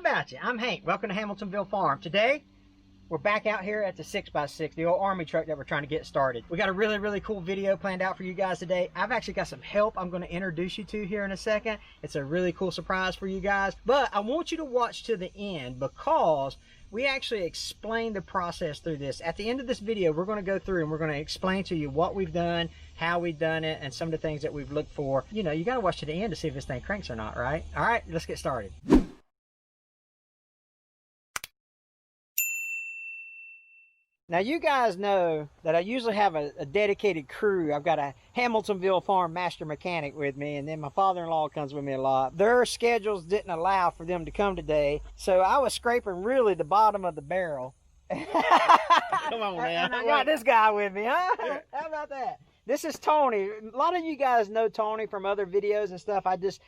about you? I'm Hank. Welcome to Hamiltonville Farm. Today, we're back out here at the 6x6, the old army truck that we're trying to get started. We got a really cool video planned out for you guys today. I've actually got some help I'm going to introduce you to here in a second. It's a really cool surprise for you guys. But I want you to watch to the end because we actually explain the process through this. At the end of this video, we're going to go through and we're going to explain to you what we've done, how we've done it, and some of the things that we've looked for. You know, you got to watch to the end to see if this thing cranks or not, right? All right, let's get started. Now, you guys know that I usually have a dedicated crew. I've got a Hamiltonville Farm master mechanic with me, and then my father-in-law comes with me a lot. Their schedules didn't allow for them to come today, so I was scraping really the bottom of the barrel. Come on, man. And I got this guy with me, huh? Yeah. How about that? This is Tony. A lot of you guys know Tony from other videos and stuff.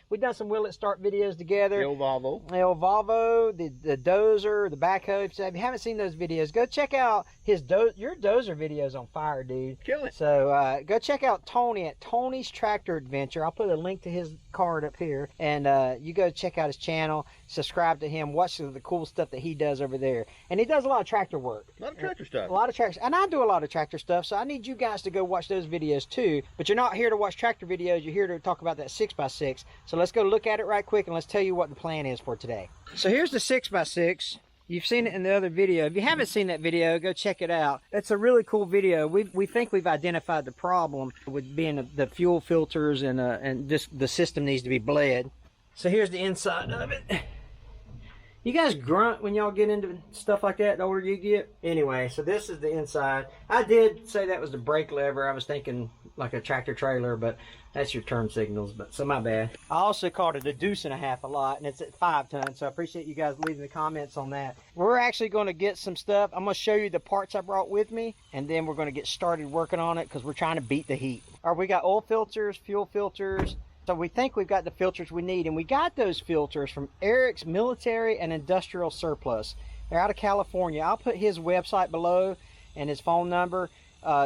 We've done some Will It Start videos together. The old Volvo. The old Volvo, the dozer, the backhoe. So if you haven't seen those videos, go check out your dozer videos on fire, dude. Kill it. So go check out Tony at Tony's Tractor Adventure. I'll put a link to his card up here. And you go check out his channel, subscribe to him, watch the cool stuff that he does over there. And he does a lot of tractor work. A lot of tractor stuff. A lot of tractor. And I do a lot of tractor stuff, so I need you guys to go watch those videos too. But you're not here to watch tractor videos, you're here to talk about that 6x6. So let's go look at it right quick and let's tell you what the plan is for today. So here's the 6x6. You've seen it in the other video. If you haven't seen that video, go check it out. It's a really cool video. We think we've identified the problem with being the fuel filters and just the system needs to be bled. So here's the inside of it. You guys grunt when y'all get into stuff like that the older you get? Anyway, so this is the inside. I did say that was the brake lever. I was thinking like a tractor trailer, but that's your turn signals, so my bad. I also called it a deuce and a half a lot, and it's at 5 tons, so I appreciate you guys leaving the comments on that. We're actually going to get some stuff. I'm going to show you the parts I brought with me, and then we're going to get started working on it because we're trying to beat the heat. All right, we got oil filters, fuel filters. So we think we've got the filters we need, and we got those filters from Erik's Military and Industrial Surplus. They're out of California. I'll put his website below and his phone number.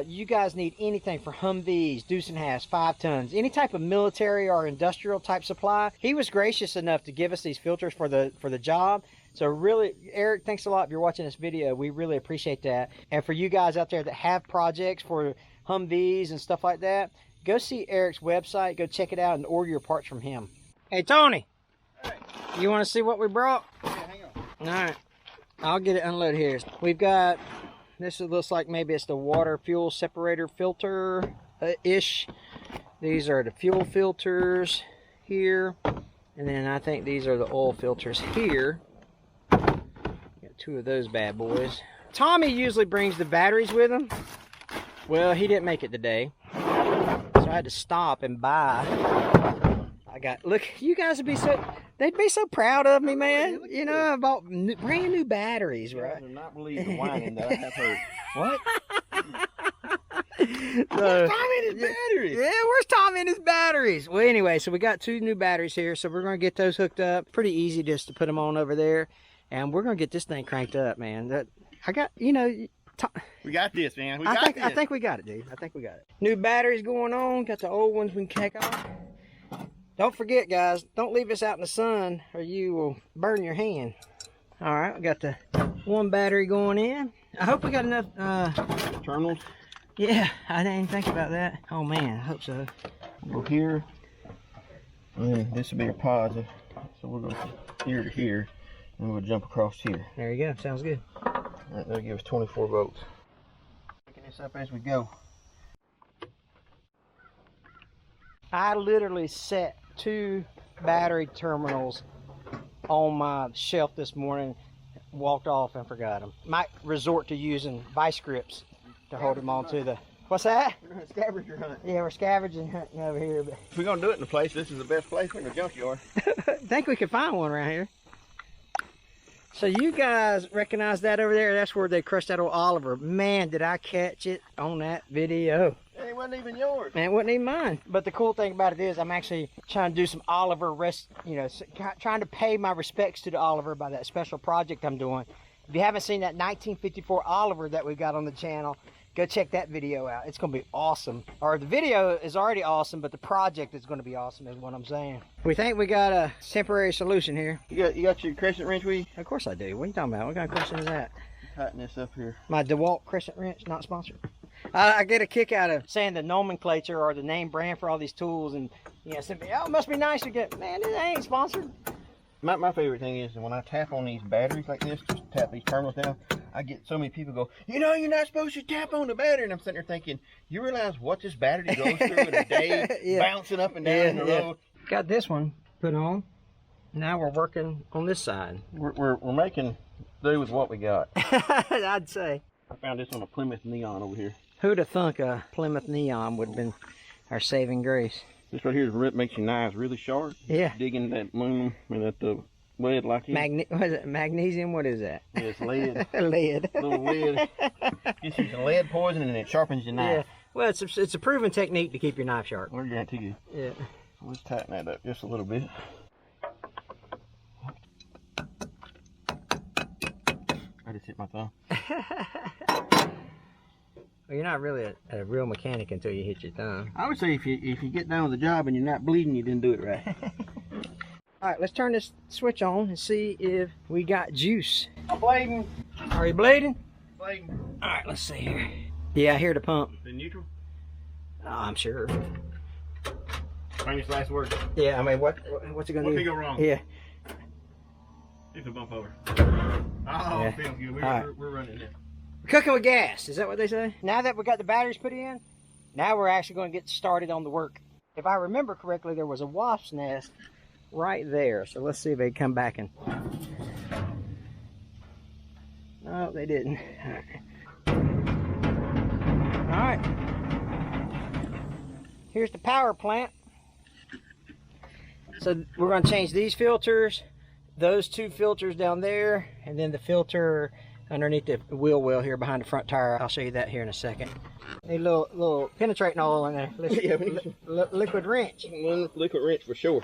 You guys need anything for Humvees, deuce and halves, 5 tons, any type of military or industrial type supply. He was gracious enough to give us these filters for the job. So really, Erik, thanks a lot if you're watching this video. We really appreciate that. And for you guys out there that have projects for Humvees and stuff like that, go see Erik's website, go check it out, and order your parts from him. Hey, Tony. Hey. You want to see what we brought? Yeah, hang on. All right. I'll get it unloaded here. We've got, this looks like maybe it's the water fuel separator filter-ish. These are the fuel filters here. And then I think these are the oil filters here. Got 2 of those bad boys. Tommy usually brings the batteries with him. Well, he didn't make it today. So I had to stop and buy. Look, you guys would be they'd be so proud of me, man. You know, I bought brand new batteries, right? I do not believe the whining that I have heard. What? Where's Tommy and his batteries? Yeah, where's Tommy and his batteries? Well, anyway, so we got 2 new batteries here, so we're going to get those hooked up. Pretty easy just to put them on over there. And we're going to get this thing cranked up, man. We got this, man. I think we got it, dude. I think we got it. New batteries going on. Got the old ones we can take off. Don't forget, guys, don't leave this out in the sun or you will burn your hand. All right, we got the 1 battery going in. I hope we got enough terminals. Yeah, I didn't think about that. Oh man, I hope so. Go here. And this will be your positive. So we'll go from here to here, and we'll jump across here. There you go. Sounds good. That'll give us 24 volts. Picking this up as we go. I literally set 2 battery terminals on my shelf this morning, walked off and forgot them. Might resort to using vice grips to hold them onto the... What's that? We're going to scavenger hunt. Yeah, we're scavenging hunting over here. But if we're going to do it in a place, this is the best place in the junkyard. Think we could find one around here. So you guys recognize that over there? That's where they crushed that old Oliver. Man, did I catch it on that video. It wasn't even yours. Man, it wasn't even mine. But the cool thing about it is I'm actually trying to do some Oliver trying to pay my respects to the Oliver by that special project I'm doing. If you haven't seen that 1954 Oliver that we've got on the channel, go check that video out. It's going to be awesome. Or the video is already awesome, but the project is going to be awesome is what I'm saying. We think we got a temporary solution here. You got your crescent wrench with you? Of course I do. What are you talking about? What kind of question is that? Tighten this up here. My DeWalt crescent wrench, not sponsored. I get a kick out of saying the nomenclature or the name brand for all these tools, and you know, simply, oh, it must be nice to get, man, it ain't sponsored. My favorite thing is when I tap on these batteries like this, just tap these terminals down, I get so many people go, you know, you're not supposed to tap on the battery. And I'm sitting there thinking, you realize what this battery goes through in a day, Yeah. bouncing up and down the road? Got this one put on. Now we're working on this side. We're making do with what we got. I'd say. I found this on a Plymouth Neon over here. Who'd have thunk a Plymouth Neon would have been our saving grace? This right here makes your knives really sharp. Yeah. Digging that aluminum and that the lead like this. What is it? Magnesium? What is that? Yeah, it's lead. Lead. Little lead. Gets you some lead poison and it sharpens your knife. Yeah. Well, it's a proven technique to keep your knife sharp. We're guaranteed you. Yeah. Let's tighten that up just a little bit. I just hit my thumb. Well, you're not really a real mechanic until you hit your thumb. I would say if you get done with the job and you're not bleeding, you didn't do it right. All right, let's turn this switch on and see if we got juice. I'm bleeding. Are you bleeding? Bleeding. All right, let's see here. Yeah, I hear the pump. The neutral? Oh, I'm sure. Famous last word. Yeah, I mean, what's it gonna What do? could go wrong? Yeah. It's a bump over. Oh, Yeah. feels good. We're running it. Cooking with gas, is that what they say? Now that we got the batteries put in, now we're actually going to get started on the work. If I remember correctly, there was a wasp's nest right there. So let's see if they come back and... No, they didn't. All right. Here's the power plant. So we're going to change these filters, those two filters down there, and then the filter underneath the wheel well here behind the front tire. I'll show you that here in a second. Need a little penetrating oil in there. Liquid wrench. One liquid wrench for sure.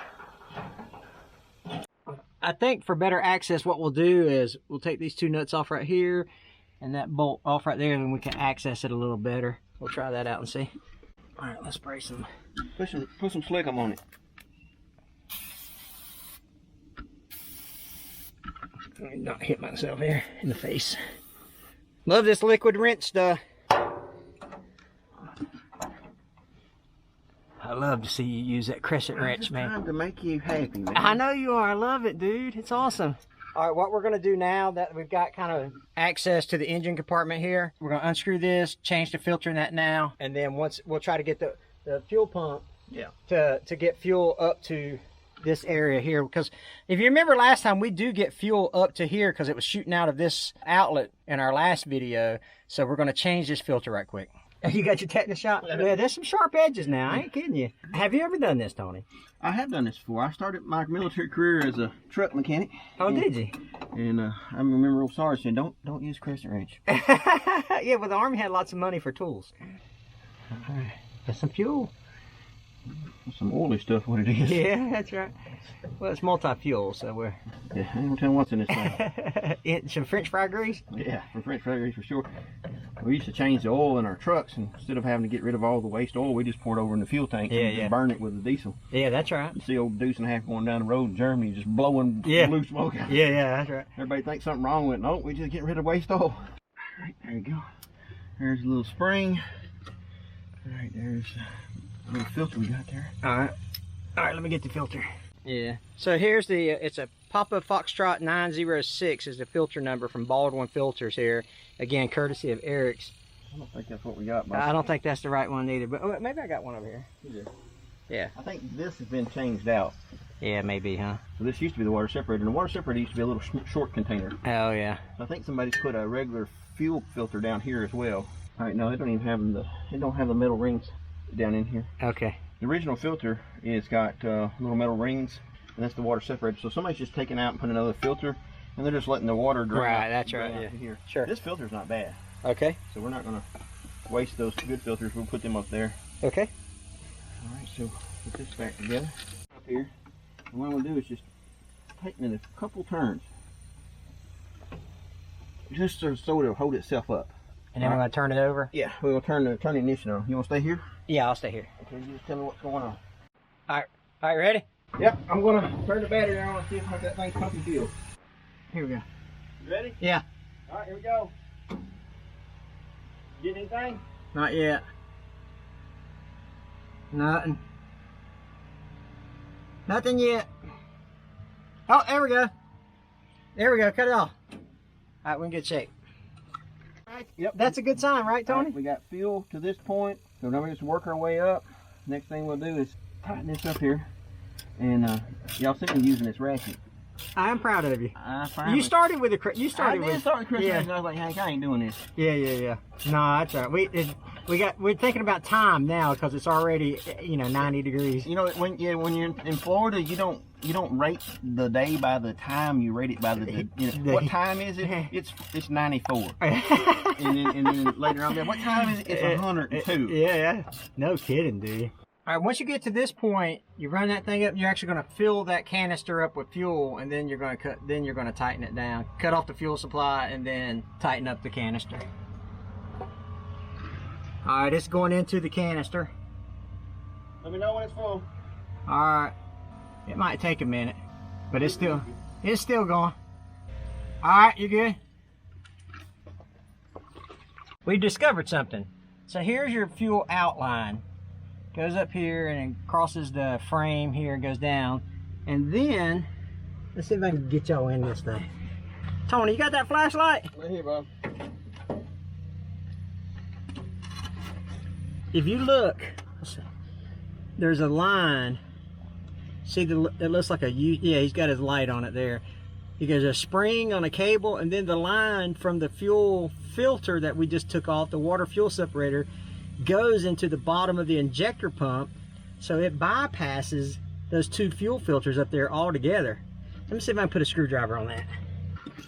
I think for better access, what we'll do is we'll take these two nuts off right here and that bolt off right there, and then we can access it a little better. We'll try that out and see. All right, let's spray some. Put some slickum on it. Let me not hit myself here in the face. Love this liquid wrench stuff. I love to see you use that crescent wrench, man. Trying to make you happy, man. I know you are. I love it, dude. It's awesome. All right, what we're going to do now that we've got kind of access to the engine compartment here, we're going to unscrew this, change the filter in that now, and then once we'll try to get the fuel pump to get fuel up to this area here, because if you remember last time, we do get fuel up to here because it was shooting out of this outlet in our last video. So we're going to change this filter right quick. You got your tetanus shot? Yeah, there's some sharp edges now. I ain't kidding you. Have you ever done this, Tony? I have done this before. I started my military career as a truck mechanic. Oh, did you? And I remember old Sarge saying, don't use crescent wrench. Yeah, well, the Army had lots of money for tools. All right, got some fuel. Some oily stuff, what it is. Yeah, that's right. Well, it's multi-fuel, so we're... Yeah, I ain't gonna tell what's in this thing. Some French fry grease? Yeah, for French fry grease for sure. We used to change the oil in our trucks, and instead of having to get rid of all the waste oil, we just poured over in the fuel tank and just burn it with the diesel. Yeah, that's right. You see old Deuce and a Half going down the road in Germany, just blowing blue smoke out. Yeah, that's right. Everybody thinks something wrong with it. No, we just get rid of waste oil. All right, there you go. There's a little spring. All right, there's a little filter we got there. All right, let me get the filter. Yeah. So here's the, it's a Papa Foxtrot 906 is the filter number from Baldwin Filters here. Again, courtesy of Erik's. I don't think that's what we got. I don't think that's the right one either, but maybe I got one over here. Yeah. I think this has been changed out. Yeah, maybe, huh? So this used to be the water separator, and the water separator used to be a little short container. Oh, yeah. So I think somebody's put a regular fuel filter down here as well. All right, no, they don't even have they don't have the metal rings down in here. Okay. The original filter is got little metal rings, and that's the water separator. So somebody's just taking out and putting another filter, and they're just letting the water drain. Right, that's right. Yeah. Here. Sure. This filter's not bad. Okay. So we're not gonna waste those good filters. We'll put them up there. Okay. All right, so put this back together up here. And what I'm gonna do is just tighten it a couple turns. just so it'll hold itself up. And then we're gonna turn it over? Yeah, we're gonna turn the ignition on. You wanna stay here? Yeah, I'll stay here. Okay, you just tell me what's going on. All right, ready? Yep, I'm gonna turn the battery on and see if that thing's pumping fuel. Here we go. You ready? Yeah. All right, here we go. Get anything? Not yet. Nothing. Nothing yet. Oh, there we go. There we go. Cut it off. All right, we're in good shape. Right. Yep. That's a good sign, right, Tony? Right, we got fuel to this point, so now we just work our way up. Next thing we'll do is tighten this up here, and y'all see me using this ratchet. I am proud of you. You You started with a. You I started did with. start with Christmas, Yeah. and I was like, Hank, I ain't doing this. Yeah. No, that's right. We're thinking about time now because it's already 90 degrees. You know, when you're in Florida, you don't rate the day by the time. You rate it by what time is it? It's 94. and then later on, what time is it? It's 102. Yeah. No kidding, dude. All right, once you get to this point, you run that thing up. You're actually going to fill that canister up with fuel, and then you're going to tighten it down. Cut off the fuel supply, and then tighten up the canister. All right, it's going into the canister. Let me know when it's full. All right, it might take a minute, but it's still going. All right, you good? We discovered something. So here's your fuel outline. Goes up here and crosses the frame here and goes down. And then, let's see if I can get y'all in this thing. Tony, you got that flashlight? Right here, Bob. If you look, there's a line. See, it looks like a U. Yeah, he's got his light on it there. There's a spring on a cable, and then the line from the fuel filter that we just took off, the water fuel separator, goes into the bottom of the injector pump, so it bypasses those two fuel filters up there all together. Let me see if I can put a screwdriver on that.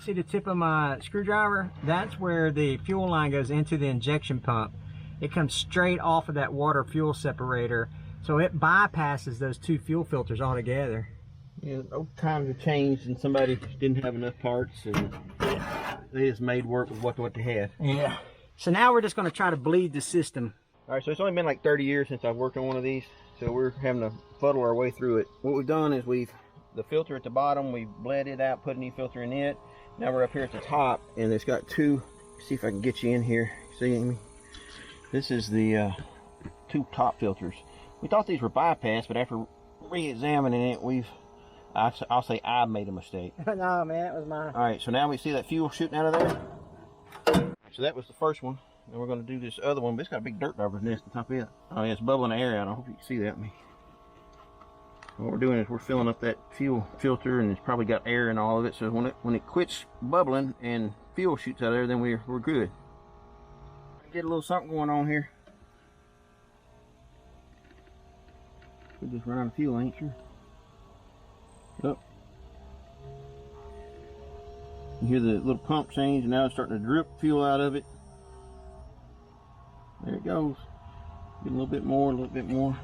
See the tip of my screwdriver? That's where the fuel line goes into the injection pump. It comes straight off of that water fuel separator, so it bypasses those two fuel filters all together. Yeah, no time to change, and somebody didn't have enough parts, and they just made work with what they had. Yeah. So now we're just going to try to bleed the system. All right, so it's only been like 30 years since I've worked on one of these, so we're having to fuddle our way through it. What we've done is the filter at the bottom, we've bled it out, put a new filter in it. Now we're up here at the top, and it's got two. See if I can get you in here. See me? This is the two top filters. We thought these were bypassed, but after re-examining it, I'll say I made a mistake. No, man, it was mine. All right, so now we see that fuel shooting out of there. So that was the first one. And we're going to do this other one, but it's got a big dirt dauber's nest on top of it. Oh yeah, it's bubbling the air out. I hope you can see that. What we're doing is we're filling up that fuel filter, and it's probably got air in all of it. So when it quits bubbling and fuel shoots out of there, then we're good. Get a little something going on here. We just run out of fuel, ain't sure. Yep. You hear the little pump change, and now it's starting to drip fuel out of it. There it goes. Get a little bit more, a little bit more.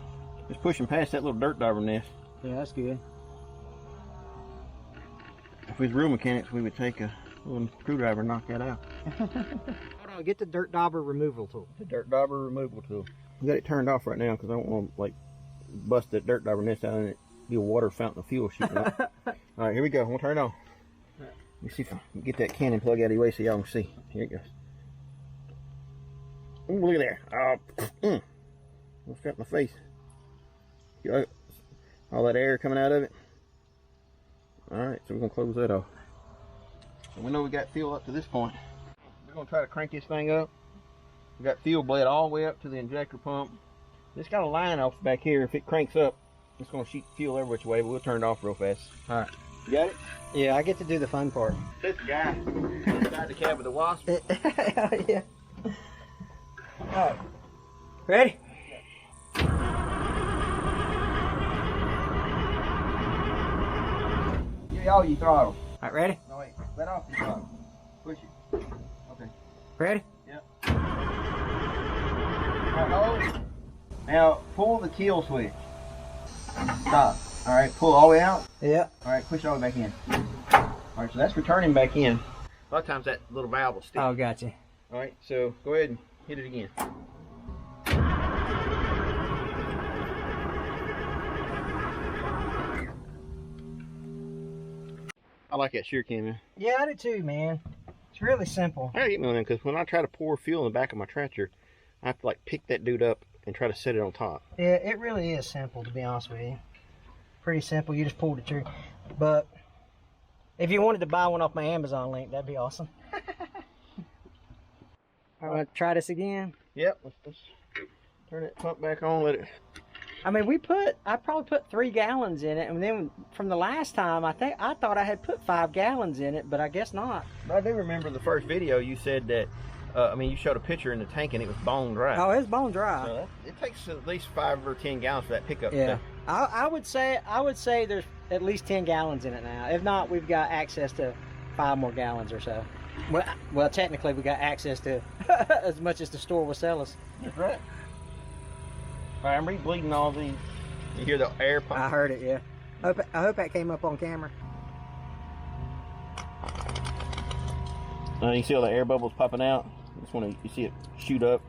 It's pushing past that little dirt dauber nest. Yeah, that's good. If we was real mechanics, we would take a little screwdriver and knock that out. Hold on, get the dirt dauber removal tool. The dirt dauber removal tool. We got it turned off right now because I don't want to like bust that dirt dauber nest out and it be a water fountain of fuel shooting out. All right, here we go. We'll turn it on. Let me see if I can get that cannon plug out of the way so y'all can see. Here it goes. Ooh, look at there. What's got my face? All that air coming out of it. Alright, so we're going to close that off. So we know we got fuel up to this point. We're going to try to crank this thing up. We got fuel bled all the way up to the injector pump. It's got a line off back here. If it cranks up, it's going to shoot fuel every which way, but we'll turn it off real fast. Alright. You got it? Yeah, I get to do the fun part. This guy inside the cab of the Wasp. Yeah. Alright. Ready? Give me all your throttle. Alright, ready? No, wait. Let off the throttle. Push it. Okay. Ready? Yep. Alright, hold. Now, pull the kill switch. Stop. Alright, pull all the way out. Yeah. Alright, push it all the way back in. Alright, so that's returning back in. A lot of times that little valve will stick. Oh, gotcha. All right, so go ahead and hit it again. I like that shear cam, man. Yeah, I do too, man. It's really simple. I gotta get me one of them because when I try to pour fuel in the back of my tractor, I have to like pick that dude up and try to set it on top. Yeah, it really is simple, to be honest with you. Pretty simple. You just pull the trigger. But if you wanted to buy one off my Amazon link, that'd be awesome. All right, try this again. Yep, let's turn that pump back on. Let it. I mean, I probably put 3 gallons in it, and then from the last time, I thought I had put 5 gallons in it, but I guess not. I do remember the first video you said that. I mean, you showed a picture in the tank and it was bone dry. Oh, it's bone dry. So it takes at least 5 or 10 gallons for that pickup. Yeah, I would say there's at least 10 gallons in it now. If not, we've got access to 5 more gallons or so. Well, technically, we got access to as much as the store will sell us. That's right. All right, I'm re-bleeding all these. You hear the air pump? I heard it, yeah. I hope that came up on camera. You can see all the air bubbles popping out. Just want to, you see it shoot up.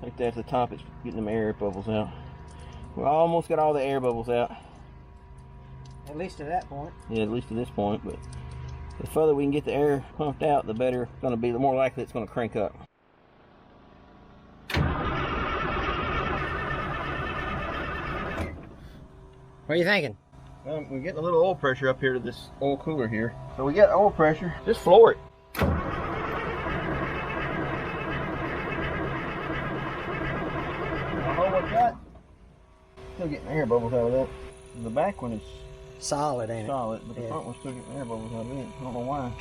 Like that at the top, it's getting them air bubbles out. We almost got all the air bubbles out. At least to that point. Yeah, at least to this point. But the further we can get the air pumped out, the better it's going to be. The more likely it's going to crank up. What are you thinking? We're getting a little oil pressure up here to this oil cooler here. So we got oil pressure. Just floor it. Still getting air bubbles out of that. The back one is solid, ain't it? Solid, but the front one's still getting air bubbles out of it. I don't know why.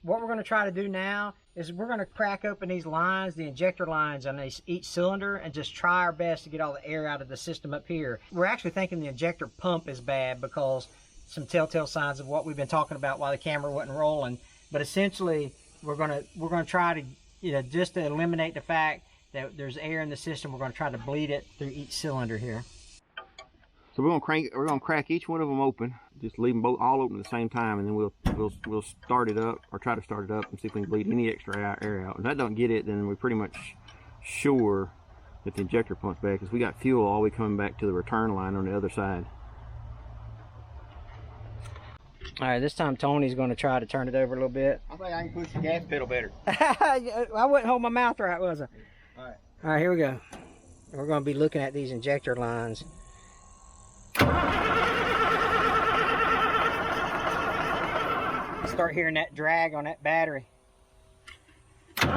What we're going to try to do now is we're going to crack open these lines, the injector lines on each cylinder, and just try our best to get all the air out of the system up here. We're actually thinking the injector pump is bad because some telltale signs of what we've been talking about while the camera wasn't rolling. But essentially, we're going to try to, just to eliminate the fact that there's air in the system, we're going to try to bleed it through each cylinder here. So we're gonna crack each one of them open. Just leave them both all open at the same time, and then we'll start it up, or try to start it up, and see if we can bleed any extra air out. If that don't get it, then we're pretty much sure that the injector pump's bad, because we got fuel all the way coming back to the return line on the other side. All right, this time Tony's going to try to turn it over a little bit. I think I can push the gas pedal better. I wouldn't hold my mouth right, was I? All right, here we go. We're going to be looking at these injector lines. Start hearing that drag on that battery. All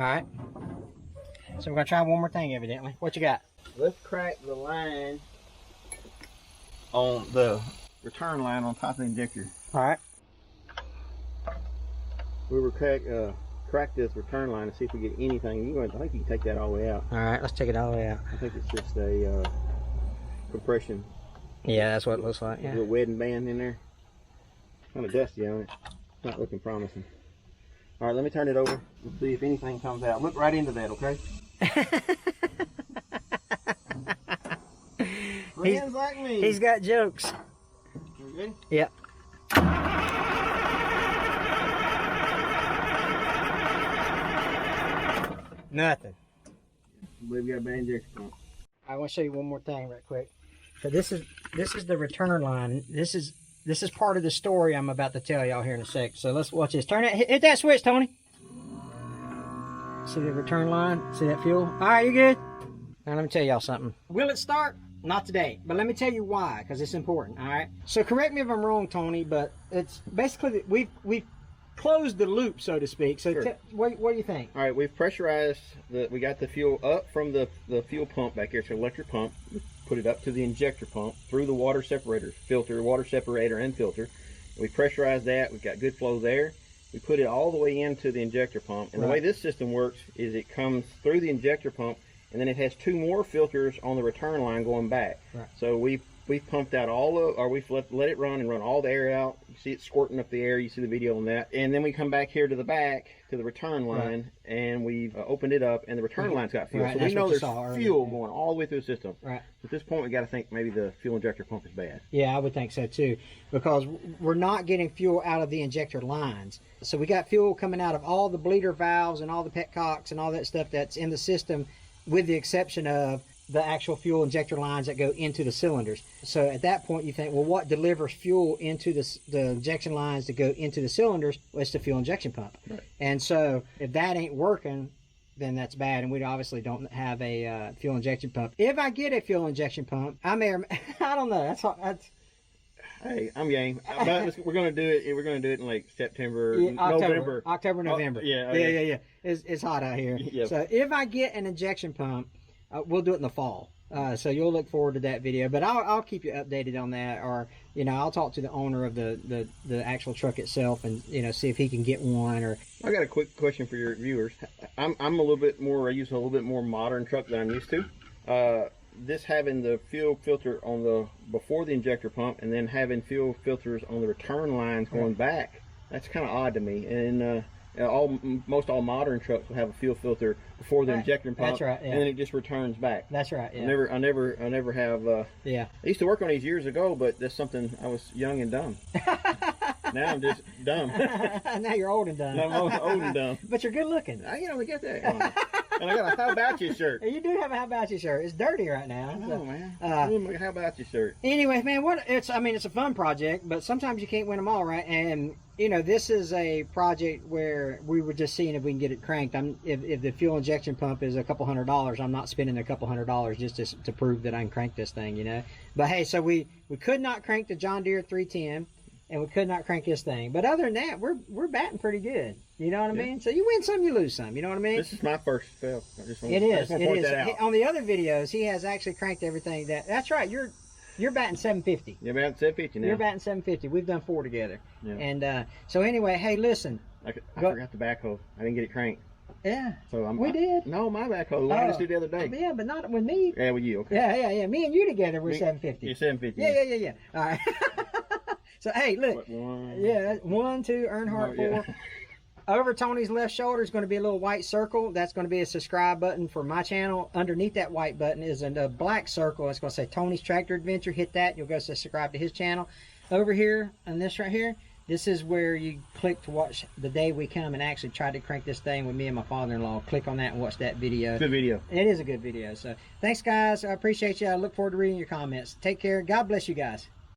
right. So we're going to try one more thing, evidently. What you got? Let's crack the line on the return line on top of the injector. All right. We will crack this return line and see if we get anything. I think you can take that all the way out. All right, let's take it all the way out. I think it's just a compression. Yeah, that's what it looks like. Yeah. A little wedding band in there. Kind of dusty on it. It's not looking promising. All right, let me turn it over and see if anything comes out. Look right into that, okay? Friends like me. He's got jokes. You ready? Yep. Nothing. I believe we got a bad injection pump. I want to show you one more thing right quick. So this is the return line. This is part of the story I'm about to tell y'all here in a sec. So let's watch this. Turn it. Hit that switch, Tony. See the return line? See that fuel? All right, you good? Now let me tell y'all something. Will it start? Not today, but let me tell you why, because it's important. All right. So correct me if I'm wrong, Tony, but it's basically we've closed the loop, so to speak. So sure. What do you think? All right, we've pressurized we got the fuel up from the fuel pump back here. It's an electric pump. We put it up to the injector pump through the water separators, water separator and filter. We pressurized that. We've got good flow there. We put it all the way into the injector pump. And the way this system works is it comes through the injector pump and then it has 2 more filters on the return line going back. Right. So we've pumped out all of, or we've let it run and run all the air out. You see it squirting up the air. You see the video on that. And then we come back here to the back, to the return line, and we've opened it up, and the return line's got fuel. Right, so we know there's fuel earlier. going all the way through the system. Right. At this point, we got to think maybe the fuel injector pump is bad. Yeah, I would think so too, because we're not getting fuel out of the injector lines. So we got fuel coming out of all the bleeder valves and all the petcocks and all that stuff that's in the system, with the exception of the actual fuel injector lines that go into the cylinders. So at that point you think, well, what delivers fuel into the injection lines to go into the cylinders? Well, it's the fuel injection pump. Right. And so if that ain't working, then that's bad, and we obviously don't have a fuel injection pump. If I get a fuel injection pump, I may or I don't know. That's Hey, I'm game. But we're gonna do it. We're gonna do it in like September, November. November. Yeah. It's hot out here. Yep. So if I get an injection pump, we'll do it in the fall. So you'll look forward to that video. But I'll keep you updated on that, or I'll talk to the owner of the actual truck itself, and see if he can get one. Or I got a quick question for your viewers. I'm a little bit more. I use a little bit more modern truck than I'm used to. This having the fuel filter on the before the injector pump, and then having fuel filters on the return lines going back, that's kind of odd to me. And most all modern trucks will have a fuel filter before the injector pump. That's right. Yeah. And then it just returns back. That's right. Yeah. I never have. Yeah. I used to work on these years ago, but that's something I was young and dumb. Now I'm just dumb. Now you're old and dumb. Now I'm old and dumb. But you're good looking. We got that. And I got a How About You shirt. You do have a How About You shirt. It's dirty right now. I know, man. How About You shirt. Anyway, man, it's a fun project, but sometimes you can't win them all, right? And this is a project where we were just seeing if we can get it cranked. If the fuel injection pump is a couple $100, I'm not spending a couple $100 just to prove that I can crank this thing, But hey, so we could not crank the John Deere 310, and we could not crank this thing. But other than that, we're batting pretty good. You know what I mean? So you win some, you lose some. You know what I mean? This is my first fail. It is. On the other videos, he has actually cranked everything. That's right. You're batting 750. You're batting 750 now. You're batting 750. We've done 4 together. Yeah. And so anyway, hey, listen. I forgot the backhoe. I didn't get it cranked. Yeah. So we did. No, my backhoe. I just did the other day. Yeah, but not with me. Yeah, with you. Okay. Yeah. Me and you together, we're 750. You're 750. Yeah. All right. So hey, look. What, 1, 2, Earnhardt 4. Yeah. Over Tony's left shoulder is going to be a little white circle. That's going to be a subscribe button for my channel. Underneath that white button is a black circle. It's going to say Tony's Tractor Adventure. Hit that. You'll go subscribe to his channel. Over here, on this right here, this is where you click to watch the day we come and actually try to crank this thing with me and my father-in-law. Click on that and watch that video. Good video. It is a good video. So thanks, guys. I appreciate you. I look forward to reading your comments. Take care. God bless you guys.